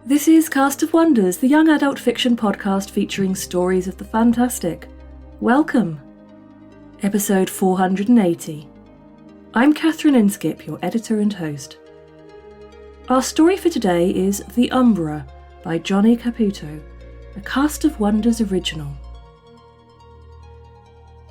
This is Cast of Wonders, the young adult fiction podcast featuring stories of the fantastic. Welcome. Episode 480. I'm Catherine Inskip, your editor and host. Our story for today is The Umbra by Johnny Caputo, a Cast of Wonders original.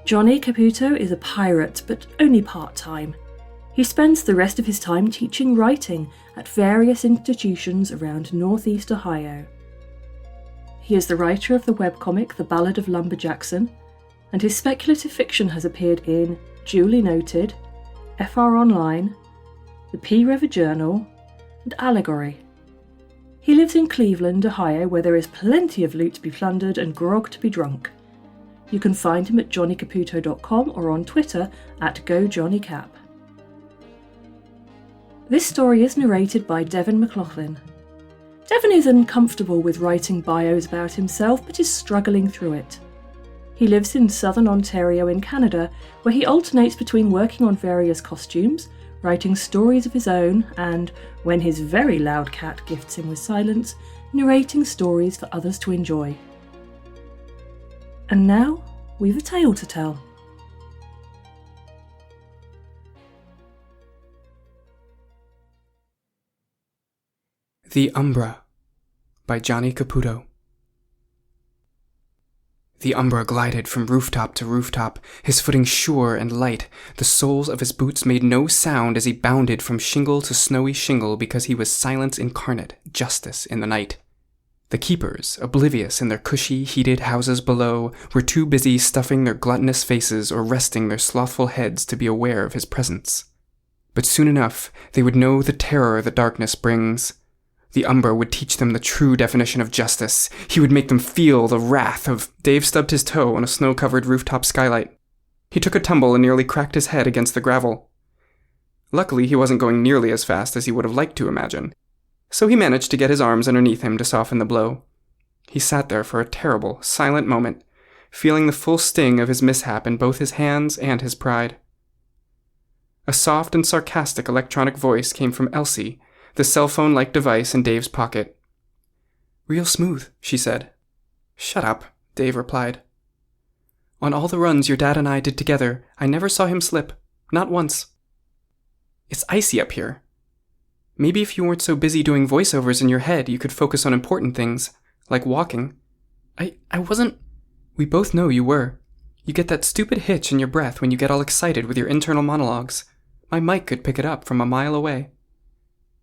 Johnny Caputo is a pirate, but only part-time. He spends the rest of his time teaching writing at various institutions around northeast Ohio. He is the writer of the webcomic The Ballad of Lumber Jackson, and his speculative fiction has appeared in Duly Noted, FR Online, the P River Journal, and Allegory. He lives in Cleveland, Ohio, where there is plenty of loot to be plundered and grog to be drunk. You can find him at johnnycaputo.com or on Twitter at GoJohnnyCap. This story is narrated by Devin McLaughlin. Devin is uncomfortable with writing bios about himself, but is struggling through it. He lives in southern Ontario in Canada, where he alternates between working on various costumes, writing stories of his own, and, when his very loud cat gifts him with silence, narrating stories for others to enjoy. And now, we've a tale to tell. The Umbra by Johnny Caputo. The Umbra glided from rooftop to rooftop, his footing sure and light. The soles of his boots made no sound as he bounded from shingle to snowy shingle because he was silence incarnate, justice in the night. The keepers, oblivious in their cushy, heated houses below, were too busy stuffing their gluttonous faces or resting their slothful heads to be aware of his presence. But soon enough, they would know the terror the darkness brings. The Umbra would teach them the true definition of justice. He would make them feel the wrath of... Dave stubbed his toe on a snow-covered rooftop skylight. He took a tumble and nearly cracked his head against the gravel. Luckily, he wasn't going nearly as fast as he would have liked to imagine, so he managed to get his arms underneath him to soften the blow. He sat there for a terrible, silent moment, feeling the full sting of his mishap in both his hands and his pride. A soft and sarcastic electronic voice came from Elsie, the cell phone-like device in Dave's pocket. "Real smooth," she said. "Shut up," Dave replied. "On all the runs your dad and I did together, I never saw him slip. Not once. It's icy up here. Maybe if you weren't so busy doing voiceovers in your head, you could focus on important things, like walking." I wasn't... "We both know you were. You get that stupid hitch in your breath when you get all excited with your internal monologues. My mic could pick it up from a mile away."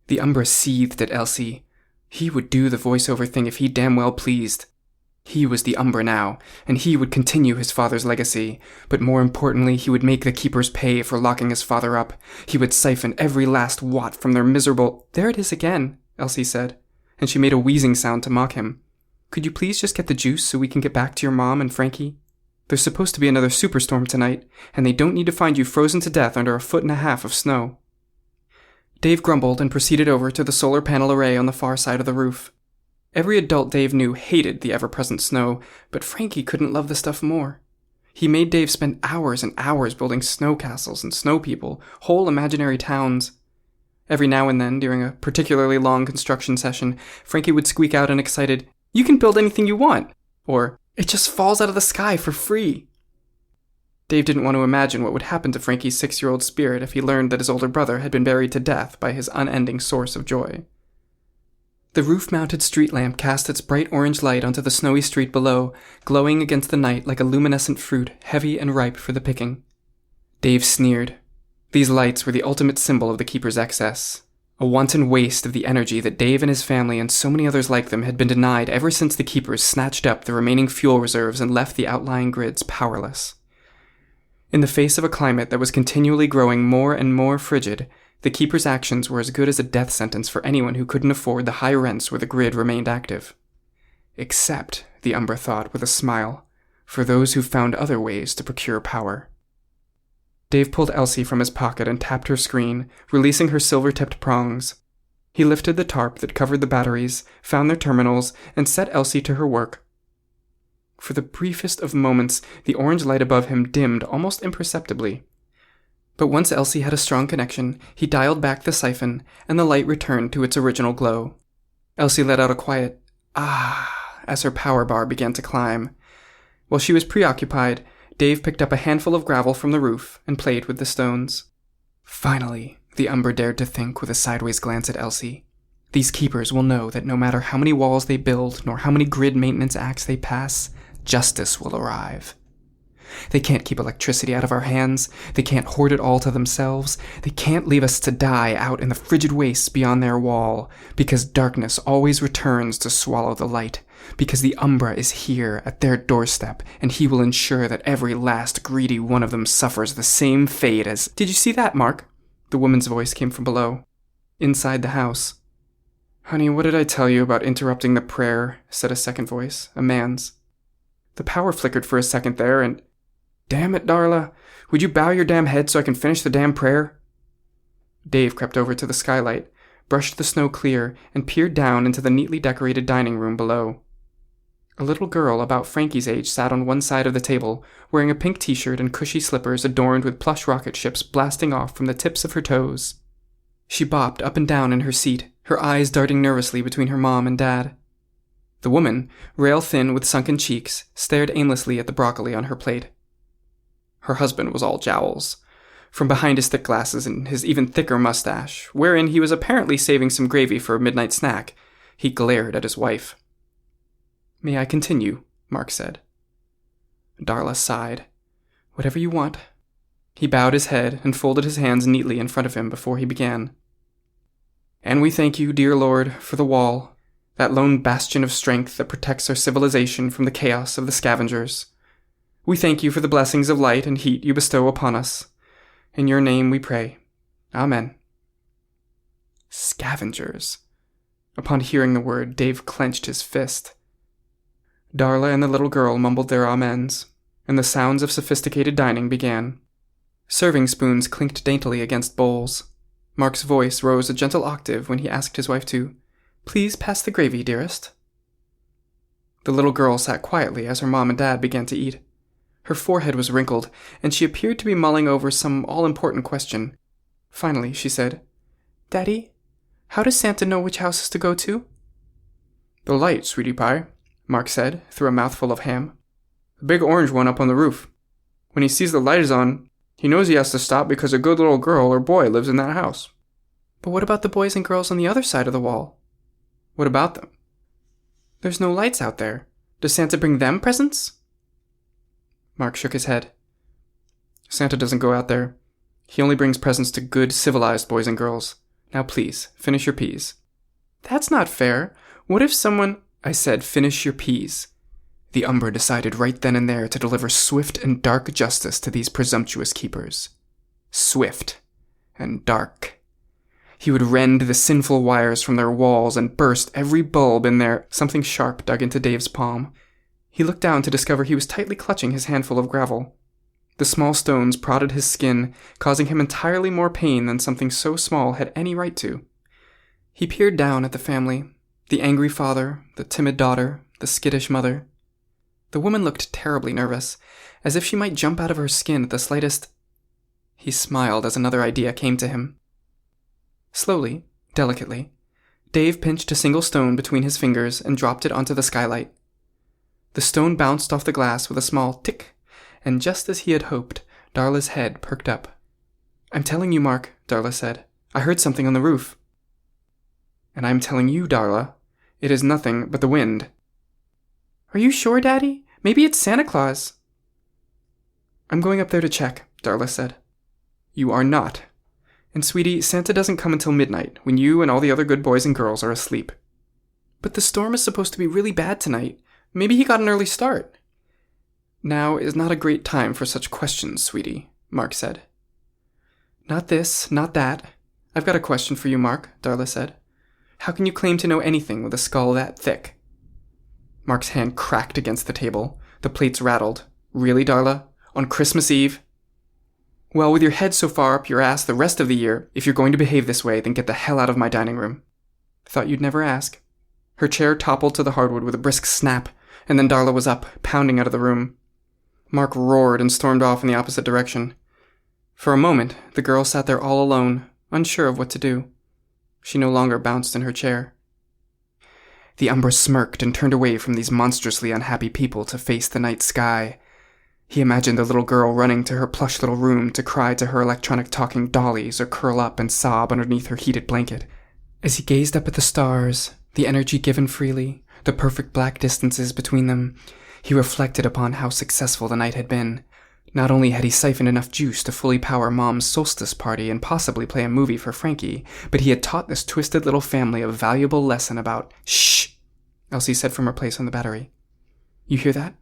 The Umbra seethed at Elsie. He would do the voiceover thing if he damn well pleased. He was the Umbra now, and he would continue his father's legacy, but more importantly, he would make the keepers pay for locking his father up. He would siphon every last watt from their miserable... "There it is again," Elsie said, and she made a wheezing sound to mock him. "Could you please just get the juice so we can get back to your mom and Frankie? There's supposed to be another superstorm tonight, and they don't need to find you frozen to death under 1.5 feet of snow." Dave grumbled and proceeded over to the solar panel array on the far side of the roof. Every adult Dave knew hated the ever-present snow, but Frankie couldn't love the stuff more. He made Dave spend hours and hours building snow castles and snow people, whole imaginary towns. Every now and then, during a particularly long construction session, Frankie would squeak out an excited, "You can build anything you want," or, "It just falls out of the sky for free." Dave didn't want to imagine what would happen to Frankie's 6-year-old spirit if he learned that his older brother had been buried to death by his unending source of joy. The roof-mounted street lamp cast its bright orange light onto the snowy street below, glowing against the night like a luminescent fruit, heavy and ripe for the picking. Dave sneered. These lights were the ultimate symbol of the keeper's excess, a wanton waste of the energy that Dave and his family and so many others like them had been denied ever since the keepers snatched up the remaining fuel reserves and left the outlying grids powerless. In the face of a climate that was continually growing more and more frigid, the keeper's actions were as good as a death sentence for anyone who couldn't afford the high rents where the grid remained active. Except, the Umbra thought with a smile, for those who found other ways to procure power. Dave pulled Elsie from his pocket and tapped her screen, releasing her silver-tipped prongs. He lifted the tarp that covered the batteries, found their terminals, and set Elsie to her work. For the briefest of moments, the orange light above him dimmed almost imperceptibly. But once Elsie had a strong connection, he dialed back the siphon, and the light returned to its original glow. Elsie let out a quiet, "ah," as her power bar began to climb. While she was preoccupied, Dave picked up a handful of gravel from the roof and played with the stones. Finally, the Umbra dared to think with a sideways glance at Elsie. These keepers will know that no matter how many walls they build, nor how many grid maintenance acts they pass, justice will arrive. They can't keep electricity out of our hands. They can't hoard it all to themselves. They can't leave us to die out in the frigid wastes beyond their wall, because darkness always returns to swallow the light, because the Umbra is here at their doorstep, and he will ensure that every last greedy one of them suffers the same fate as— "Did you see that, Mark?" The woman's voice came from below. Inside the house. "Honey, what did I tell you about interrupting the prayer?" said a second voice, a man's. "The power flickered for a second there, and— Damn it, Darla. Would you bow your damn head so I can finish the damn prayer?" Dave crept over to the skylight, brushed the snow clear, and peered down into the neatly decorated dining room below. A little girl about Frankie's age sat on one side of the table, wearing a pink t-shirt and cushy slippers adorned with plush rocket ships blasting off from the tips of her toes. She bopped up and down in her seat, her eyes darting nervously between her mom and dad. The woman, rail-thin with sunken cheeks, stared aimlessly at the broccoli on her plate. Her husband was all jowls. From behind his thick glasses and his even thicker mustache, wherein he was apparently saving some gravy for a midnight snack, he glared at his wife. "May I continue?" Mark said. Darla sighed. "Whatever you want." He bowed his head and folded his hands neatly in front of him before he began. "And we thank you, dear Lord, for the wall, that lone bastion of strength that protects our civilization from the chaos of the scavengers. We thank you for the blessings of light and heat you bestow upon us. In your name we pray. Amen." Scavengers. Upon hearing the word, Dave clenched his fist. Darla and the little girl mumbled their amens, and the sounds of sophisticated dining began. Serving spoons clinked daintily against bowls. Mark's voice rose a gentle octave when he asked his wife to, "Please pass the gravy, dearest." The little girl sat quietly as her mom and dad began to eat. Her forehead was wrinkled, and she appeared to be mulling over some all-important question. Finally, she said, "Daddy, how does Santa know which houses to go to?" "The light, sweetie pie," Mark said, through a mouthful of ham. "The big orange one up on the roof. When he sees the light is on, he knows he has to stop because a good little girl or boy lives in that house." "But what about the boys and girls on the other side of the wall?" "What about them?" "There's no lights out there. Does Santa bring them presents?" Mark shook his head. "Santa doesn't go out there. He only brings presents to good, civilized boys and girls. Now please, finish your peas." "That's not fair. What if someone—" "I said finish your peas." The Umbra decided right then and there to deliver swift and dark justice to these presumptuous keepers. Swift and dark. He would rend the sinful wires from their walls and burst every bulb in their— Something sharp dug into Dave's palm. He looked down to discover he was tightly clutching his handful of gravel. The small stones prodded his skin, causing him entirely more pain than something so small had any right to. He peered down at the family, the angry father, the timid daughter, the skittish mother. The woman looked terribly nervous, as if she might jump out of her skin at the slightest— He smiled as another idea came to him. Slowly, delicately, Dave pinched a single stone between his fingers and dropped it onto the skylight. The stone bounced off the glass with a small tick, and just as he had hoped, Darla's head perked up. "I'm telling you, Mark," Darla said. "I heard something on the roof." "And I'm telling you, Darla, it is nothing but the wind." "Are you sure, Daddy? Maybe it's Santa Claus." "I'm going up there to check," Darla said. "You are not. And sweetie, Santa doesn't come until midnight, when you and all the other good boys and girls are asleep." "But the storm is supposed to be really bad tonight. Maybe he got an early start." "Now is not a great time for such questions, sweetie," Mark said. "Not this, not that. I've got a question for you, Mark," Darla said. "How can you claim to know anything with a skull that thick?" Mark's hand cracked against the table. The plates rattled. "Really, Darla? On Christmas Eve?" "Well, with your head so far up your ass the rest of the year, if you're going to behave this way, then get the hell out of my dining room." "Thought you'd never ask." Her chair toppled to the hardwood with a brisk snap, and then Darla was up, pounding out of the room. Mark roared and stormed off in the opposite direction. For a moment, the girl sat there all alone, unsure of what to do. She no longer bounced in her chair. The Umbra smirked and turned away from these monstrously unhappy people to face the night sky. He imagined the little girl running to her plush little room to cry to her electronic talking dollies or curl up and sob underneath her heated blanket. As he gazed up at the stars, the energy given freely, the perfect black distances between them, he reflected upon how successful the night had been. Not only had he siphoned enough juice to fully power Mom's solstice party and possibly play a movie for Frankie, but he had taught this twisted little family a valuable lesson about— "Shh!" Elsie said from her place on the battery. "You hear that?"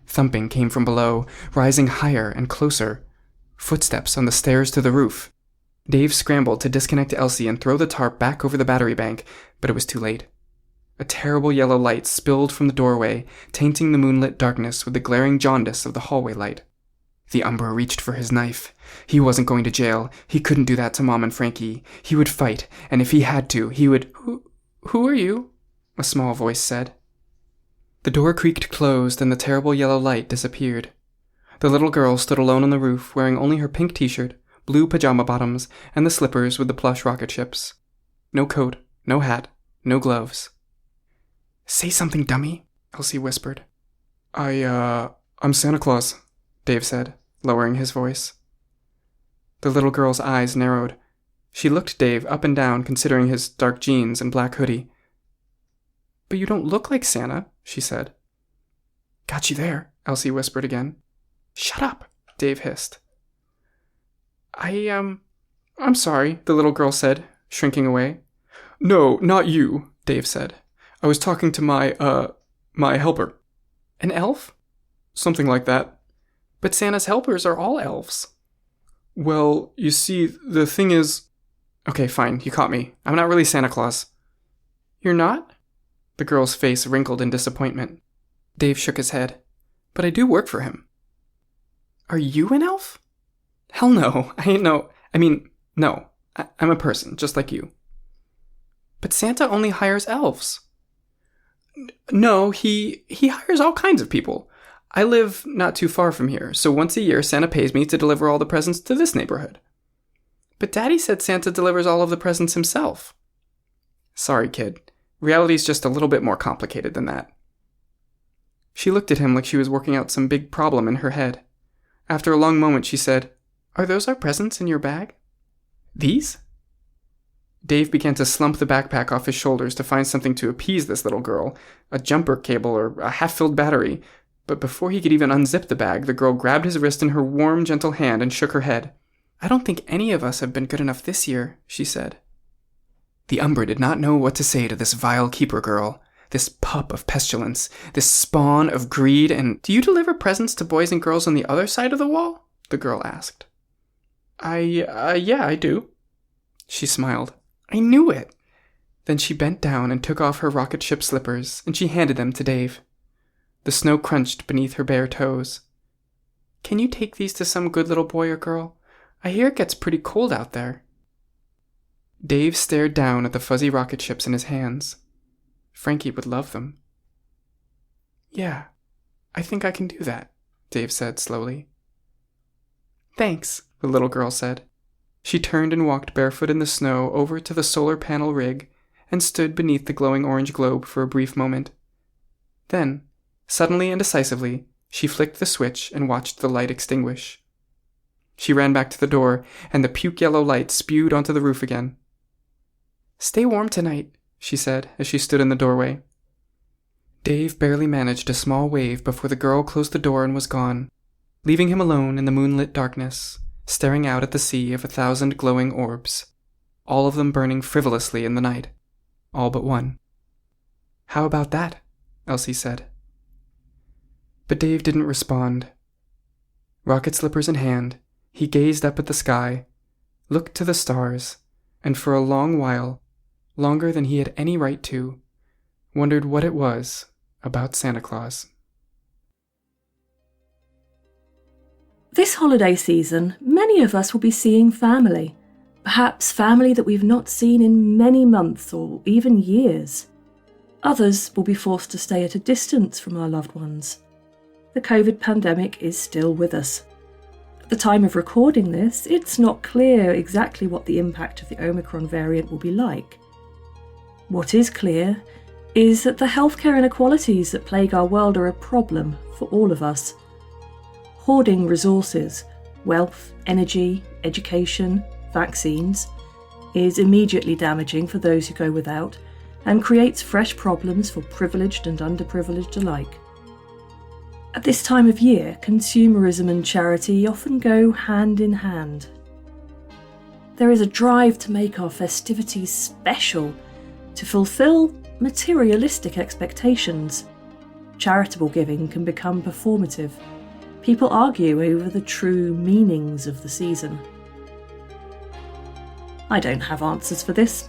Thumping came from below, rising higher and closer. Footsteps on the stairs to the roof. Dave scrambled to disconnect Elsie and throw the tarp back over the battery bank, but it was too late. A terrible yellow light spilled from the doorway, tainting the moonlit darkness with the glaring jaundice of the hallway light. The Umbra reached for his knife. He wasn't going to jail. He couldn't do that to Mom and Frankie. He would fight, and if he had to, he would— Who are you?" a small voice said. The door creaked closed and the terrible yellow light disappeared. The little girl stood alone on the roof, wearing only her pink t-shirt, blue pajama bottoms, and the slippers with the plush rocket ships. No coat, no hat, no gloves. "Say something, dummy," Elsie whispered. I'm Santa Claus," Dave said, lowering his voice. The little girl's eyes narrowed. She looked Dave up and down, considering his dark jeans and black hoodie. "But you don't look like Santa," she said. "Got you there," Elsie whispered again. "Shut up," Dave hissed. I'm sorry," the little girl said, shrinking away. "No, not you," Dave said. "I was talking to my helper." "An elf?" "Something like that." "But Santa's helpers are all elves." "Well, you see, the thing is—" "Okay, fine, you caught me. I'm not really Santa Claus." "You're not?" The girl's face wrinkled in disappointment. Dave shook his head. "But I do work for him." "Are you an elf?" "Hell no, I ain't no— no. I'm a person, just like you." "But Santa only hires elves." "No, he hires all kinds of people. I live not too far from here, so once a year Santa pays me to deliver all the presents to this neighborhood." "But Daddy said Santa delivers all of the presents himself." "Sorry, kid. Reality's just a little bit more complicated than that." She looked at him like she was working out some big problem in her head. After a long moment, she said, "Are those our presents in your bag?" "These?" Dave began to slump the backpack off his shoulders to find something to appease this little girl, a jumper cable or a half-filled battery, but before he could even unzip the bag, the girl grabbed his wrist in her warm, gentle hand and shook her head. "I don't think any of us have been good enough this year," she said. The Umbra did not know what to say to this vile keeper girl, this pup of pestilence, this spawn of greed and— "Do you deliver presents to boys and girls on the other side of the wall?" the girl asked. Yeah, I do." She smiled. "I knew it." Then she bent down and took off her rocket ship slippers, and she handed them to Dave. The snow crunched beneath her bare toes. "Can you take these to some good little boy or girl? I hear it gets pretty cold out there." Dave stared down at the fuzzy rocket ships in his hands. Frankie would love them. "Yeah, I think I can do that," Dave said slowly. "Thanks," the little girl said. She turned and walked barefoot in the snow over to the solar panel rig and stood beneath the glowing orange globe for a brief moment. Then, suddenly and decisively, she flicked the switch and watched the light extinguish. She ran back to the door, and the puke-yellow light spewed onto the roof again. "Stay warm tonight," she said as she stood in the doorway. Dave barely managed a small wave before the girl closed the door and was gone, leaving him alone in the moonlit darkness, staring out at the sea of 1,000 glowing orbs, all of them burning frivolously in the night, all but one. "How about that?" Elsie said. But Dave didn't respond. Rocket slippers in hand, he gazed up at the sky, looked to the stars, and for a long while, longer than he had any right to, wondered what it was about Santa Claus. This holiday season, many of us will be seeing family. Perhaps family that we've not seen in many months or even years. Others will be forced to stay at a distance from our loved ones. The COVID pandemic is still with us. At the time of recording this, it's not clear exactly what the impact of the Omicron variant will be like. What is clear is that the healthcare inequalities that plague our world are a problem for all of us. Hoarding resources, wealth, energy, education, vaccines, is immediately damaging for those who go without and creates fresh problems for privileged and underprivileged alike. At this time of year, consumerism and charity often go hand in hand. There is a drive to make our festivities special, to fulfill materialistic expectations. Charitable giving can become performative. People argue over the true meanings of the season. I don't have answers for this.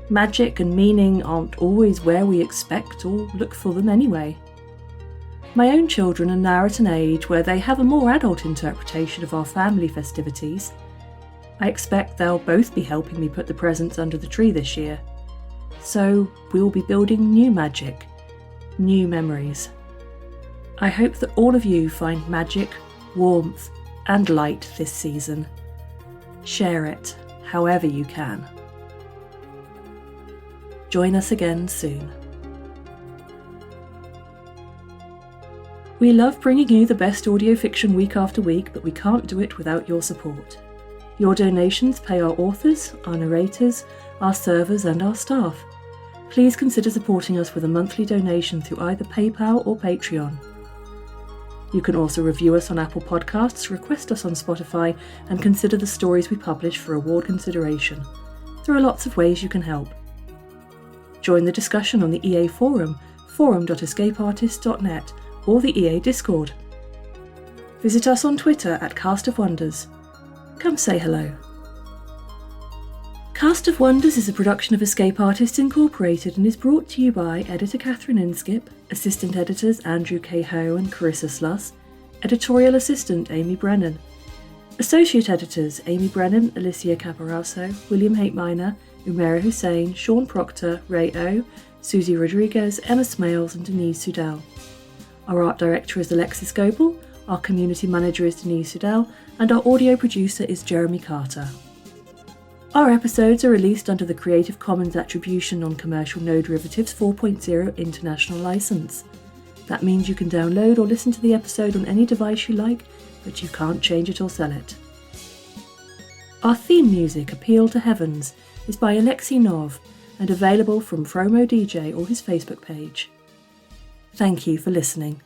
Magic and meaning aren't always where we expect or look for them anyway. My own children are now at an age where they have a more adult interpretation of our family festivities. I expect they'll both be helping me put the presents under the tree this year. So we'll be building new magic, new memories. I hope that all of you find magic, warmth, and light this season. Share it however you can. Join us again soon. We love bringing you the best audio fiction week after week, but we can't do it without your support. Your donations pay our authors, our narrators, our servers, and our staff. Please consider supporting us with a monthly donation through either PayPal or Patreon. You can also review us on Apple Podcasts, request us on Spotify, and consider the stories we publish for award consideration. There are lots of ways you can help. Join the discussion on the EA Forum, forum.escapeartist.net, or the EA Discord. Visit us on Twitter at Cast of Wonders. Come say hello. Cast of Wonders is a production of Escape Artists Incorporated and is brought to you by editor Catherine Inskip, assistant editors Andrew K. Ho and Carissa Sluss, editorial assistant Amy Brennan, associate editors Amy Brennan, Alicia Caparaso, William Haight Minor, Umaira Hussain, Sean Proctor, Ray O, Susie Rodriguez, Emma Smales and Denise Sudell. Our art director is Alexis Goebel, our community manager is Denise Sudell, and our audio producer is Jeremy Carter. Our episodes are released under the Creative Commons Attribution Non-Commercial No Derivatives 4.0 International License. That means you can download or listen to the episode on any device you like, but you can't change it or sell it. Our theme music, Appeal to Heavens, is by Alexei Nov and available from Fromo DJ or his Facebook page. Thank you for listening.